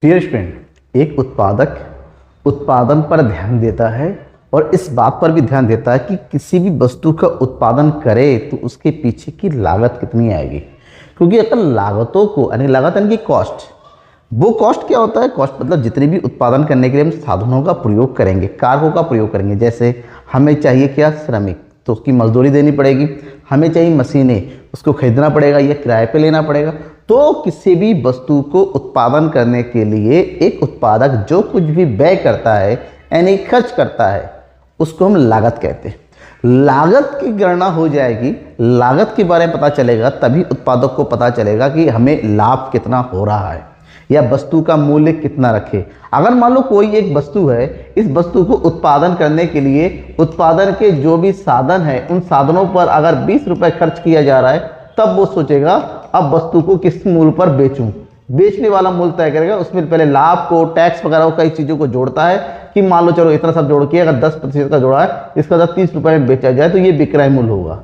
Dear student, एक उत्पादक उत्पादन पर ध्यान देता है और इस बात पर भी ध्यान देता है कि किसी भी वस्तु का उत्पादन करे तो उसके पीछे की लागत कितनी आएगी। क्योंकि अगर लागतों को यानी लागत यानी कि कॉस्ट, वो कॉस्ट क्या होता है? कॉस्ट मतलब जितने भी उत्पादन करने के लिए हम साधनों का प्रयोग करेंगे, कारकों का प्रयोग करेंगे। जैसे हमें चाहिए क्या? श्रमिक, तो उसकी मजदूरी देनी पड़ेगी। हमें चाहिए मशीनें, उसको खरीदना पड़ेगा या किराए पे लेना पड़ेगा। तो किसी भी वस्तु को उत्पादन करने के लिए एक उत्पादक जो कुछ भी व्यय करता है यानी खर्च करता है, उसको हम लागत कहते हैं। लागत की गणना हो जाएगी, लागत के बारे में पता चलेगा, तभी उत्पादक को पता चलेगा कि हमें लाभ कितना हो रहा है या वस्तु का मूल्य कितना रखे। अगर मान लो कोई एक वस्तु है, इस वस्तु को उत्पादन करने के लिए उत्पादन के जो भी साधन है, उन साधनों पर अगर 20 रुपए खर्च किया जा रहा है, तब वो सोचेगा अब वस्तु को किस मूल्य पर बेचूं। बेचने वाला मूल्य तय करेगा, उसमें पहले लाभ को, टैक्स वगैरह कई चीज़ों को जोड़ता है कि मान लो चलो इतना सब जोड़ के अगर 10% का जोड़ा है, इसका 30 रुपए में बेचा जाए तो ये विक्रय मूल्य होगा।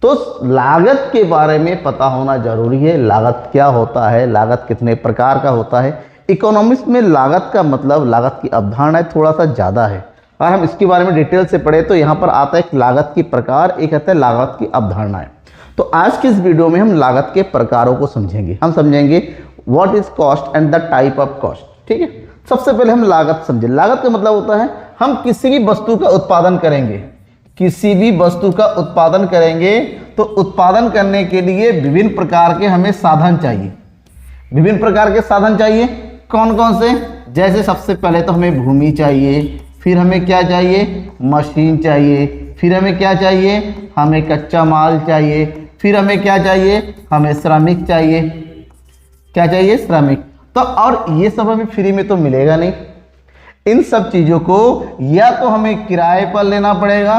तो लागत के बारे में पता होना जरूरी है। लागत क्या होता है, लागत कितने प्रकार का होता है। इकोनॉमिक्स में लागत का मतलब, लागत की अवधारणा थोड़ा सा ज़्यादा है। अगर हम इसके बारे में डिटेल से पढ़े तो यहाँ पर आता है एक लागत की प्रकार, एक आता है लागत की अवधारणाएं। तो आज की इस वीडियो में हम लागत के प्रकारों को समझेंगे। हम समझेंगे what is cost and the type of cost. ठीक है, सबसे पहले हम लागत समझें। लागत का मतलब होता है हम किसी भी वस्तु का उत्पादन करेंगे, किसी भी वस्तु का उत्पादन करेंगे तो उत्पादन करने के लिए विभिन्न प्रकार के हमें साधन चाहिए। विभिन्न प्रकार के साधन चाहिए, कौन कौन से? जैसे सबसे पहले तो हमें भूमि चाहिए, फिर हमें क्या चाहिए? मशीन चाहिए, फिर हमें क्या चाहिए? हमें कच्चा माल चाहिए, फिर हमें क्या चाहिए? हमें श्रमिक चाहिए। क्या चाहिए? श्रमिक। तो और ये सब हमें फ्री में तो मिलेगा नहीं। इन सब चीजों को या तो हमें किराए पर लेना पड़ेगा,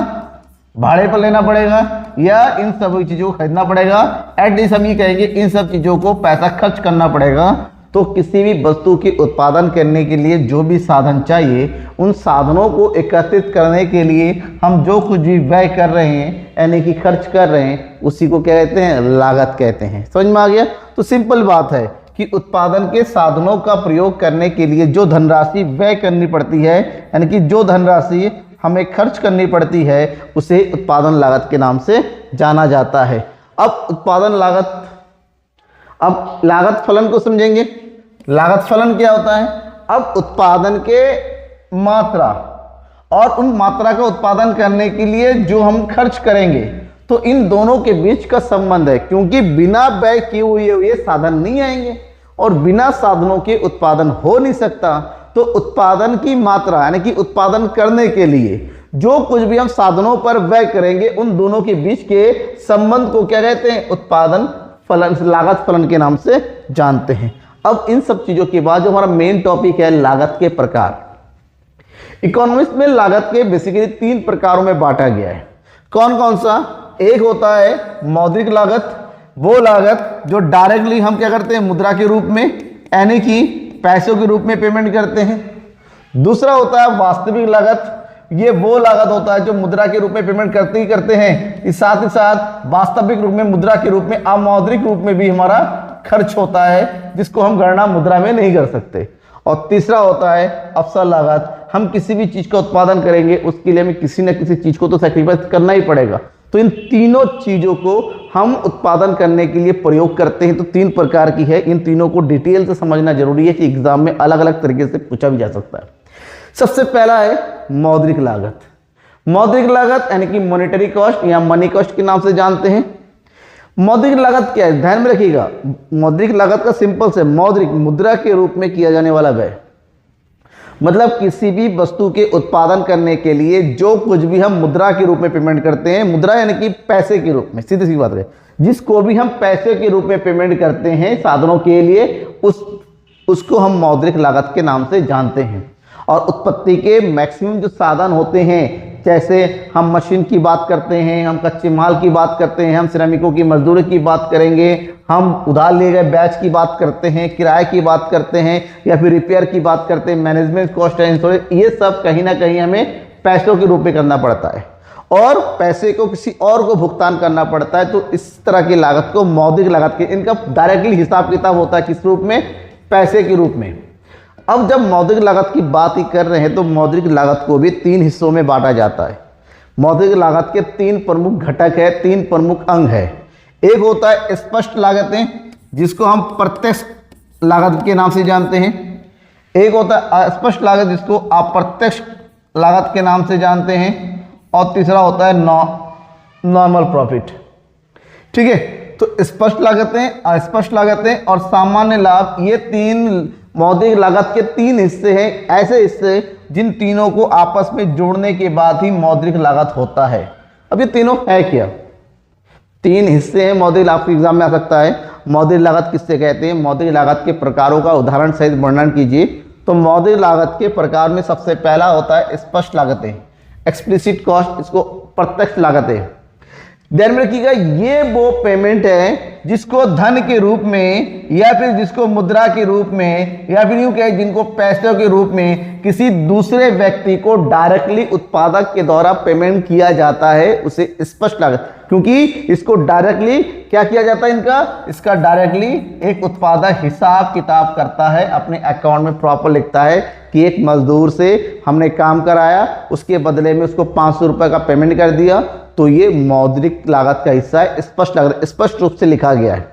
भाड़े पर लेना पड़ेगा, या इन सब चीजों को खरीदना पड़ेगा। एटलीस्ट हम ये कहेंगे इन सब चीजों को पैसा खर्च करना पड़ेगा। तो किसी भी वस्तु के उत्पादन करने के लिए जो भी साधन चाहिए, उन साधनों को एकत्रित करने के लिए हम जो कुछ भी व्यय कर रहे हैं यानी कि खर्च कर रहे हैं, उसी को क्या कहते हैं? लागत कहते हैं। समझ में आ गया? तो सिंपल बात है कि उत्पादन के साधनों का प्रयोग करने के लिए जो धनराशि व्यय करनी पड़ती है, यानी कि जो धनराशि हमें खर्च करनी पड़ती है, उसे उत्पादन लागत के नाम से जाना जाता है। अब उत्पादन लागत, अब लागत फलन को समझेंगे। लागत फलन क्या होता है? अब उत्पादन के मात्रा और उन मात्रा का उत्पादन करने के लिए जो हम खर्च करेंगे, तो इन दोनों के बीच का संबंध है। क्योंकि बिना व्यय किए हुए साधन नहीं आएंगे और बिना साधनों के उत्पादन हो नहीं सकता। तो उत्पादन की मात्रा यानी कि उत्पादन करने के लिए जो कुछ भी हम साधनों पर व्यय करेंगे, उन दोनों के बीच के संबंध को क्या कहते हैं? उत्पादन फलन, लागत फलन के नाम से जानते हैं। अब इन सब चीजों के बाद जो हमारा मेन टॉपिक है लागत के प्रकार। इकोनॉमिक्स में लागत के बेसिकली 3 प्रकारों में बांटा गया है। कौन कौन सा? एक होता है मौद्रिक लागत, वो लागत जो डायरेक्टली हम क्या करते हैं? मुद्रा के रूप में यानी कि पैसों के रूप में पेमेंट करते हैं। दूसरा होता है वास्तविक लागत, ये वो लागत होता है जो मुद्रा के रूप में पेमेंट करते ही करते हैं, इस साथ ही साथ वास्तविक रूप में, मुद्रा के रूप में, अमौद्रिक रूप में भी हमारा खर्च होता है, जिसको हम गणना मुद्रा में नहीं कर सकते। और तीसरा होता है अवसर लागत, हम किसी भी चीज का उत्पादन करेंगे, उसके लिए हमें किसी न किसी चीज को तो सैक्रिफाइस करना ही पड़ेगा। तो इन तीनों चीजों को हम उत्पादन करने के लिए प्रयोग करते हैं। तो 3 प्रकार की है, इन तीनों को डिटेल से समझना जरूरी है कि एग्जाम में अलग अलग तरीके से पूछा भी जा सकता है। सबसे पहला है मौद्रिक लागत। मौद्रिक लागत यानी कि मॉनेटरी कॉस्ट या मनी कॉस्ट के नाम से जानते हैं। मौद्रिक लागत क्या है? ध्यान में रखिएगा, मौद्रिक लागत का सिंपल से मौद्रिक, मुद्रा के रूप में किया जाने वाला व्यय। मतलब किसी भी वस्तु के उत्पादन करने के लिए जो कुछ भी हम मुद्रा के रूप में पेमेंट करते हैं, मुद्रा यानी कि पैसे के रूप में, सीधी सी बात है, जिसको भी हम पैसे के रूप में पेमेंट करते हैं साधनों के लिए, उसको हम मौद्रिक लागत के नाम से जानते हैं। और उत्पत्ति के मैक्सिमम जो साधन होते हैं, जैसे हम मशीन की बात करते हैं, हम कच्चे माल की बात करते हैं, हम श्रमिकों की मजदूरी की बात करेंगे, हम उधार लिए गए बैच की बात करते हैं, किराए की बात करते हैं, या फिर रिपेयर की बात करते हैं, मैनेजमेंट कॉस्ट है, इंश्योरेंस, ये सब कहीं ना कहीं हमें पैसों के रूप में करना पड़ता है और पैसे को किसी और को भुगतान करना पड़ता है। तो इस तरह की लागत को मौद्रिक लागत के, इनका डायरेक्टली हिसाब किताब होता है किस रूप में? पैसे के रूप में। अब जब मौद्रिक लागत की बात ही कर रहे हैं तो मौद्रिक लागत को भी 3 हिस्सों में बांटा जाता है। मौद्रिक लागत के 3 प्रमुख घटक है, 3 प्रमुख अंग है। एक होता है स्पष्ट लागतें, जिसको हम प्रत्यक्ष लागत के नाम से जानते हैं। एक होता है अस्पष्ट लागत, जिसको अप्रत्यक्ष लागत के नाम से जानते हैं। और तीसरा होता है नॉर्मल प्रॉफिट। ठीक है, तो स्पष्ट लागतें, अस्पष्ट लागतें और सामान्य लाभ, ये 3 मौद्रिक लागत के 3 हिस्से हैं, ऐसे हिस्से जिन तीनों को आपस में जोड़ने के बाद ही मौद्रिक लागत होता है। अब ये तीनों है क्या? 3 हिस्से हैं मौद्रिक लागत के एग्जाम में आ सकता है। मौद्रिक लागत किससे कहते हैं? मौद्रिक लागत के प्रकारों का उदाहरण सहित वर्णन कीजिए। तो मौद्रिक लागत के प्रकार में सबसे पहला होता है स्पष्ट लागतें, एक्सप्लिसिट कॉस्ट, इसको प्रत्यक्ष लागतें। ध्यान में रखिएगा, ये वो पेमेंट है जिसको धन के रूप में या फिर जिसको मुद्रा के रूप में या फिर यूं कहें जिनको पैसों के रूप में किसी दूसरे व्यक्ति को डायरेक्टली उत्पादक के द्वारा पेमेंट किया जाता है, उसे स्पष्ट लागत। क्योंकि इसको डायरेक्टली क्या किया जाता है, इसका डायरेक्टली एक उत्पादक हिसाब किताब करता है, अपने अकाउंट में प्रॉपर लिखता है कि एक मजदूर से हमने काम कराया, उसके बदले में उसको 500 रुपए का पेमेंट कर दिया, तो ये मौद्रिक लागत का हिस्सा है, स्पष्ट लागत, स्पष्ट रूप से लिखा गया है।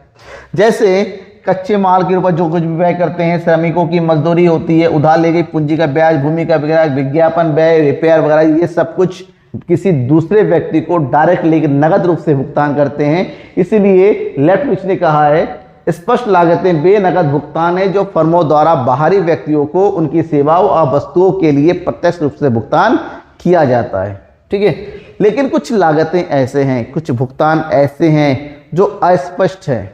जैसे कच्चे माल के ऊपर जो कुछ भी व्यय करते हैं, श्रमिकों की मजदूरी होती है, उधार ली गई पूंजी का ब्याज, भूमि का विज्ञापन व्यय, रिपेयर वगैरह, ये सब कुछ किसी दूसरे व्यक्ति को डायरेक्टली नगद रूप से भुगतान करते हैं। इसीलिए लेफ्ट ने कहा है स्पष्ट लागतें बेनगद भुगतान है जो फर्मों द्वारा बाहरी व्यक्तियों को उनकी सेवाओं और वस्तुओं के लिए प्रत्यक्ष रूप से भुगतान किया जाता है। ठीक है, लेकिन कुछ लागतें ऐसे हैं, कुछ भुगतान ऐसे हैं जो अस्पष्ट है,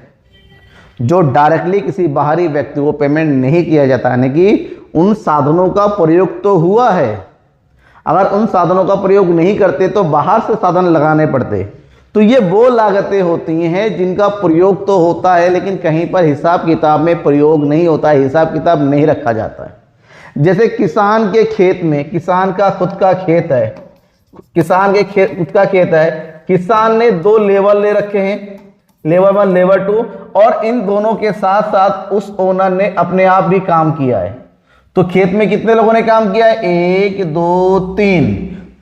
जो डायरेक्टली किसी बाहरी व्यक्ति को पेमेंट नहीं किया जाता, यानी कि उन साधनों का प्रयोग तो हुआ है, अगर उन साधनों का प्रयोग नहीं करते तो बाहर से साधन लगाने पड़ते। तो ये वो लागतें होती हैं जिनका प्रयोग तो होता है लेकिन कहीं पर हिसाब किताब में प्रयोग नहीं होता है, हिसाब किताब नहीं रखा जाता है। जैसे किसान के खेत में, किसान का खुद का खेत है, किसान के खुद का खेत है, किसान ने 2 लेबर ले रखे हैं, लेबर 1 लेबर 2, और इन दोनों के साथ साथ उस ओनर ने अपने आप भी काम किया है। तो खेत में कितने लोगों ने काम किया है? 1 2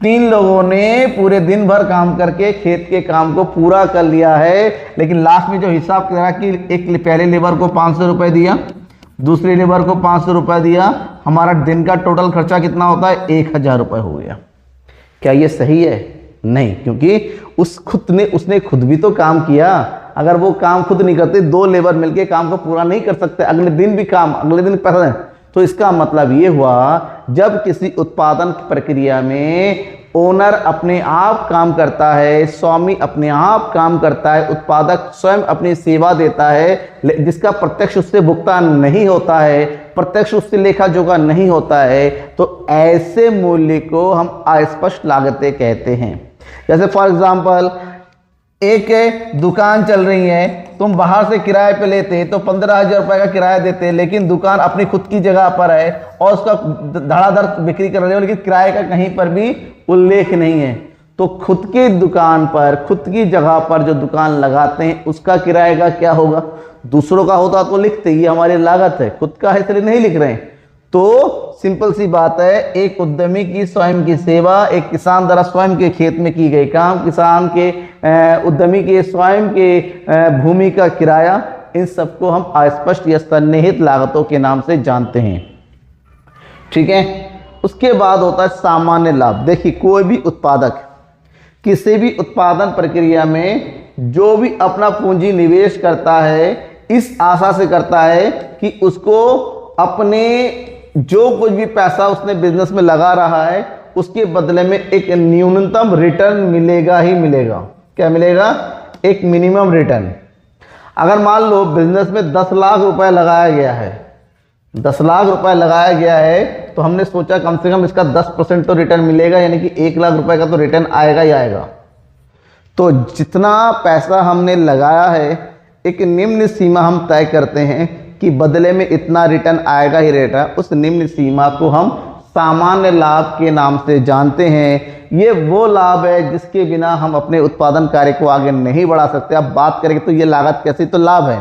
3 लोगों ने पूरे दिन भर काम करके खेत के काम को पूरा कर लिया है। लेकिन लास्ट में जो हिसाब करा कि एक पहले लेबर को 500 रुपए दिया, दूसरे लेबर को 500 रुपए दिया, हमारा दिन का टोटल खर्चा कितना होता है? 1000 रुपए हो गया। क्या ये सही है? नहीं, क्योंकि उसने खुद भी तो काम किया। अगर वो काम खुद नहीं करते, 2 लेबर मिलके काम को पूरा नहीं कर सकते, अगले दिन भी काम, अगले दिन पैसा दें। तो इसका मतलब ये हुआ जब किसी उत्पादन प्रक्रिया में ओनर अपने आप काम करता है, स्वामी अपने आप काम करता है, उत्पादक स्वयं अपनी सेवा देता है, जिसका प्रत्यक्ष उससे भुगतान नहीं होता है, प्रत्यक्ष उससे लेखा जोखा नहीं होता है, तो ऐसे मूल्य को हम अस्पष्ट लागतें कहते हैं। जैसे फॉर एग्जांपल एक दुकान चल रही है, तुम बाहर से किराए पे लेते तो 15,000 रुपए का किराया देते, लेकिन दुकान अपनी खुद की जगह पर है और उसका धड़ाधड़ बिक्री कर रहे हो, लेकिन किराए का कहीं पर भी उल्लेख नहीं है। तो खुद की दुकान पर, खुद की जगह पर जो दुकान लगाते हैं उसका किराए का क्या होगा? दूसरों का होता तो लिखते, ये हमारी लागत है, खुद का है इसलिए नहीं लिख रहे हैं। तो सिंपल सी बात है, एक उद्यमी की स्वयं की सेवा, एक किसान द्वारा स्वयं के खेत में की गई काम, किसान के उद्यमी के स्वयं के भूमि का किराया, इन सबको हम अस्पष्ट या सन्निहित लागतों के नाम से जानते हैं। ठीक है, उसके बाद होता है सामान्य लाभ। देखिए, कोई भी उत्पादक किसी भी उत्पादन प्रक्रिया में जो भी अपना पूंजी निवेश करता है, इस आशा से करता है कि उसको अपने जो कुछ भी पैसा उसने बिजनेस में लगा रहा है उसके बदले में एक न्यूनतम रिटर्न मिलेगा ही मिलेगा। क्या मिलेगा? एक मिनिमम रिटर्न। अगर मान लो बिजनेस में 10 लाख रुपए लगाया गया है, 10 लाख रुपए लगाया गया है, तो हमने सोचा कम से कम इसका 10% तो रिटर्न मिलेगा, यानी कि 1 लाख रुपए का तो रिटर्न आएगा ही आएगा। तो जितना पैसा हमने लगाया है, एक निम्न सीमा हम तय करते हैं कि बदले में इतना रिटर्न आएगा ही रहेगा। उस निम्न सीमा को हम सामान्य लाभ के नाम से जानते हैं। ये वो लाभ है जिसके बिना हम अपने उत्पादन कार्य को आगे नहीं बढ़ा सकते। अब बात करेंगे तो ये लागत कैसी? तो लाभ है।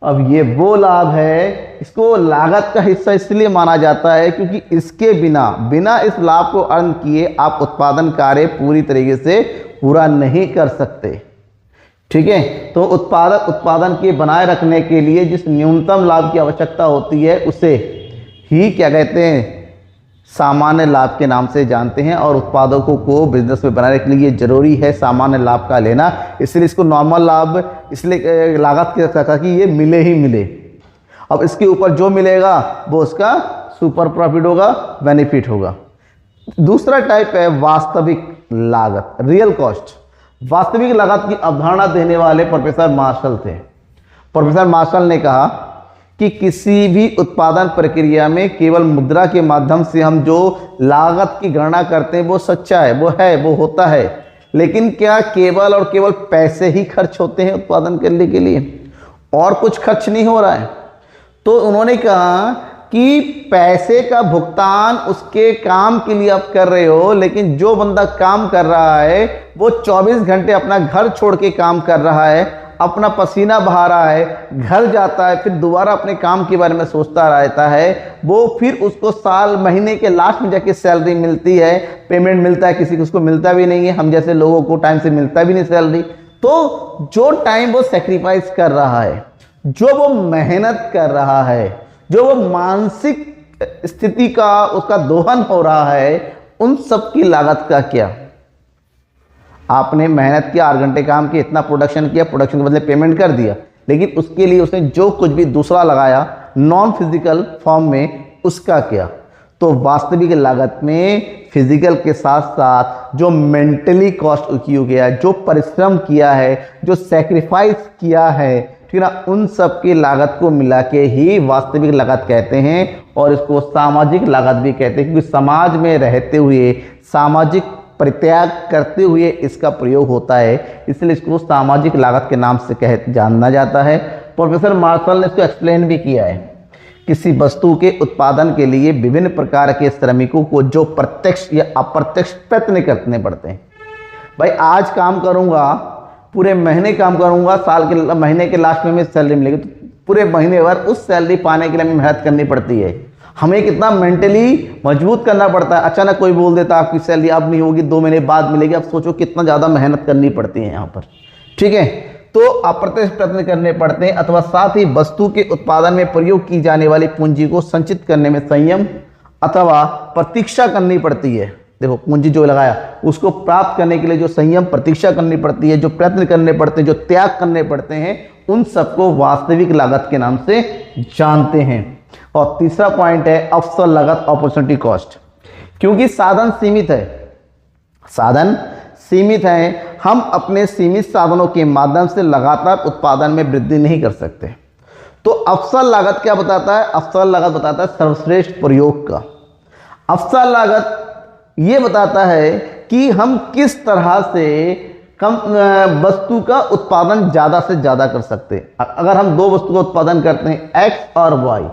अब ये वो लाभ है, इसको लागत का हिस्सा इसलिए माना जाता है क्योंकि इसके बिना बिना इस लाभ को अर्न किए आप उत्पादन कार्य पूरी तरीके से पूरा नहीं कर सकते। ठीक है, तो उत्पादन के बनाए रखने के लिए जिस न्यूनतम लाभ की आवश्यकता होती है उसे ही क्या कहते हैं, सामान्य लाभ के नाम से जानते हैं। और उत्पादकों को बिजनेस में बनाने के लिए जरूरी है सामान्य लाभ का लेना, इसलिए इसको नॉर्मल लाभ इसलिए लागत की रखा था कि ये मिले ही मिले। अब इसके ऊपर जो मिलेगा वो उसका सुपर प्रॉफिट होगा, बेनिफिट होगा। दूसरा टाइप है वास्तविक लागत, रियल कॉस्ट। वास्तविक लागत की अवधारणा देने वाले प्रोफेसर मार्शल थे। प्रोफेसर मार्शल ने कहा कि किसी भी उत्पादन प्रक्रिया में केवल मुद्रा के माध्यम से हम जो लागत की गणना करते हैं वो सच्चा है, वो होता है, लेकिन क्या केवल और केवल पैसे ही खर्च होते हैं उत्पादन करने के लिए, और कुछ खर्च नहीं हो रहा है? तो उन्होंने कहा कि पैसे का भुगतान उसके काम के लिए आप कर रहे हो, लेकिन जो बंदा काम कर रहा है वो 24 घंटे अपना घर छोड़ के काम कर रहा है, अपना पसीना बहा रहा है, घर जाता है, फिर दोबारा अपने काम के बारे में सोचता रहता है, वो फिर उसको साल महीने के लास्ट में जाके सैलरी मिलती है, पेमेंट मिलता है, किसी को उसको मिलता भी नहीं है, हम जैसे लोगों को टाइम से मिलता भी नहीं सैलरी। तो जो टाइम वो सेक्रीफाइस कर रहा है, जो वो मेहनत कर रहा है, जो वो मानसिक स्थिति का उसका दोहन हो रहा है, उन सब की लागत का क्या? आपने मेहनत किया, 8 घंटे काम किया, इतना प्रोडक्शन किया, प्रोडक्शन के बदले पेमेंट कर दिया, लेकिन उसके लिए उसने जो कुछ भी दूसरा लगाया नॉन फिजिकल फॉर्म में, उसका क्या? तो वास्तविक लागत में फिजिकल के साथ साथ जो मेंटली कॉस्ट की गया, जो परिश्रम किया है, जो सेक्रीफाइस किया है, ठीक है ना, उन सब की लागत को मिला के ही वास्तविक लागत कहते हैं। और इसको सामाजिक लागत भी कहते हैं, क्योंकि समाज में रहते हुए, सामाजिक परित्याग करते हुए इसका प्रयोग होता है, इसलिए इसको सामाजिक लागत के नाम से जाना जाता है। प्रोफेसर मार्शल ने इसको एक्सप्लेन भी किया है। किसी वस्तु के उत्पादन के लिए विभिन्न प्रकार के श्रमिकों को जो प्रत्यक्ष या अप्रत्यक्ष प्रयत्न करने पड़ते हैं। भाई आज काम करूंगा, पूरे महीने काम करूंगा, साल के महीने के लास्ट में सैलरी मिलेगी, तो पूरे महीने भर उस सैलरी पाने के लिए हमें मेहनत करनी पड़ती है। हमें कितना मेंटली मजबूत करना पड़ता है। अचानक कोई बोल देता आपकी सैलरी अब नहीं होगी, 2 महीने बाद मिलेगी। अब सोचो कितना ज़्यादा मेहनत करनी पड़ती है यहाँ पर। ठीक है, तो अप्रत्यक्ष प्रयत्न करने पड़ते हैं, अथवा साथ ही वस्तु के उत्पादन में प्रयोग की जाने वाली पूंजी को संचित करने में संयम अथवा प्रतीक्षा करनी पड़ती है। देखो, पूंजी जो लगाया उसको प्राप्त करने के लिए जो संयम प्रतीक्षा करनी पड़ती है, जो प्रयत्न करने पड़ते हैं, जो त्याग करने पड़ते हैं, उन सबको वास्तविक लागत के नाम से जानते हैं। और तीसरा पॉइंट है अवसर लागत, अपॉर्चुनिटी कॉस्ट। क्योंकि साधन सीमित है, हम अपने सीमित साधनों के माध्यम से लगातार उत्पादन में वृद्धि नहीं कर सकते। तो अवसर लागत क्या बताता है? अवसर लागत बताता है सर्वश्रेष्ठ प्रयोग का। अवसर लागत ये बताता है कि हम किस तरह से कम वस्तु का उत्पादन ज़्यादा से ज़्यादा कर सकते हैं। अगर हम 2 वस्तु का उत्पादन करते हैं, एक्स और वाई,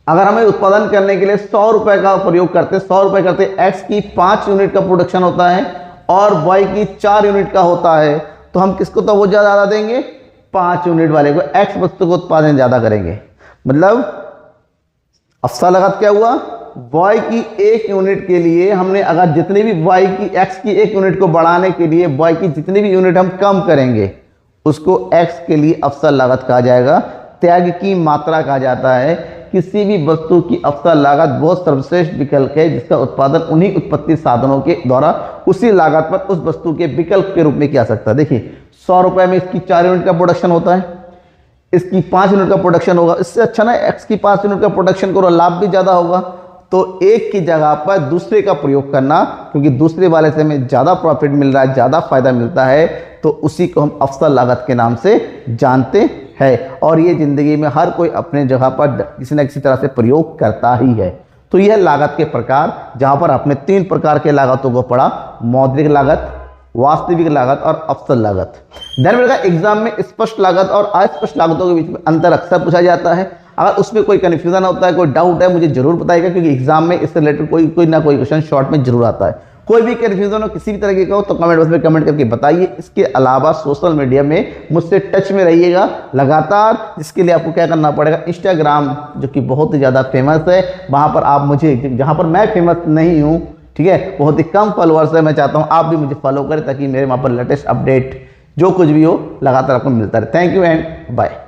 अगर हमें उत्पादन करने के लिए 100 रुपए का प्रयोग करते हैं, 100 रुपए करते, एक्स की 5 यूनिट का प्रोडक्शन होता है और वाई की 4 यूनिट का होता है, तो हम किसको तो वो ज़्यादा देंगे? 5 यूनिट वाले को। एक्स वस्तु को उत्पादन ज़्यादा करेंगे, मतलब अवसर लागत क्या हुआ? वाई की 1 यूनिट के लिए हमने अगर जितनी भी वाई की एक्स की 1 यूनिट को बढ़ाने के लिए वाई की जितनी भी यूनिट हम कम करेंगे, उसको एक्स के लिए अवसर लागत कहा जाएगा। त्याग की मात्रा कहा जाता है। किसी भी वस्तु की अवसर लागत बहुत सर्वश्रेष्ठ विकल्प है जिसका उत्पादन उन्हीं उत्पत्ति साधनों के द्वारा उसी लागत पर उस वस्तु के विकल्प के रूप में किया जा सकता है। देखिए, 100 रुपए में इसकी 4 यूनिट का प्रोडक्शन होता है, इसकी 5 यूनिट का प्रोडक्शन होगा। इससे अच्छा ना एक्स की 5 यूनिट का प्रोडक्शन करो, लाभ भी ज़्यादा होगा। तो एक की जगह पर दूसरे का प्रयोग करना, क्योंकि दूसरे वाले से हमें ज़्यादा प्रॉफिट मिल रहा है, ज़्यादा फायदा मिलता है, तो उसी को हम अवसर लागत के नाम से जानते हैं। और ये ज़िंदगी में हर कोई अपने जगह पर किसी न किसी तरह से प्रयोग करता ही है। तो यह लागत के प्रकार, जहाँ पर आपने 3 प्रकार के लागतों को पढ़ा, मौद्रिक लागत, वास्तविक लागत और अवसर लागत। ध्यान रखिएगा, एग्जाम में स्पष्ट लागत और अस्पष्ट लागतों के बीच में अंतर अक्सर पूछा जाता है। अगर उसमें कोई कन्फ्यूजन होता है, कोई डाउट है, मुझे जरूर बताइएगा, क्योंकि एग्जाम में इससे रिलेटेड कोई ना कोई क्वेश्चन शॉर्ट में जरूर आता है। कोई भी कन्फ्यूजन हो किसी भी तरह का हो तो कमेंट बॉक्स में कमेंट करके बताइए। इसके अलावा सोशल मीडिया में मुझसे टच में रहिएगा लगातार, जिसके लिए आपको क्या करना पड़ेगा, इंस्टाग्राम जो कि बहुत ही ज़्यादा फेमस है, वहाँ पर आप मुझे, जहाँ पर मैं फेमस नहीं हूँ, ठीक है, बहुत ही कम फॉलोअर्स है, मैं चाहता हूँ आप भी मुझे फॉलो करें ताकि मेरे वहाँ पर लेटेस्ट अपडेट जो कुछ भी हो लगातार आपको मिलता रहे। Thank you and bye.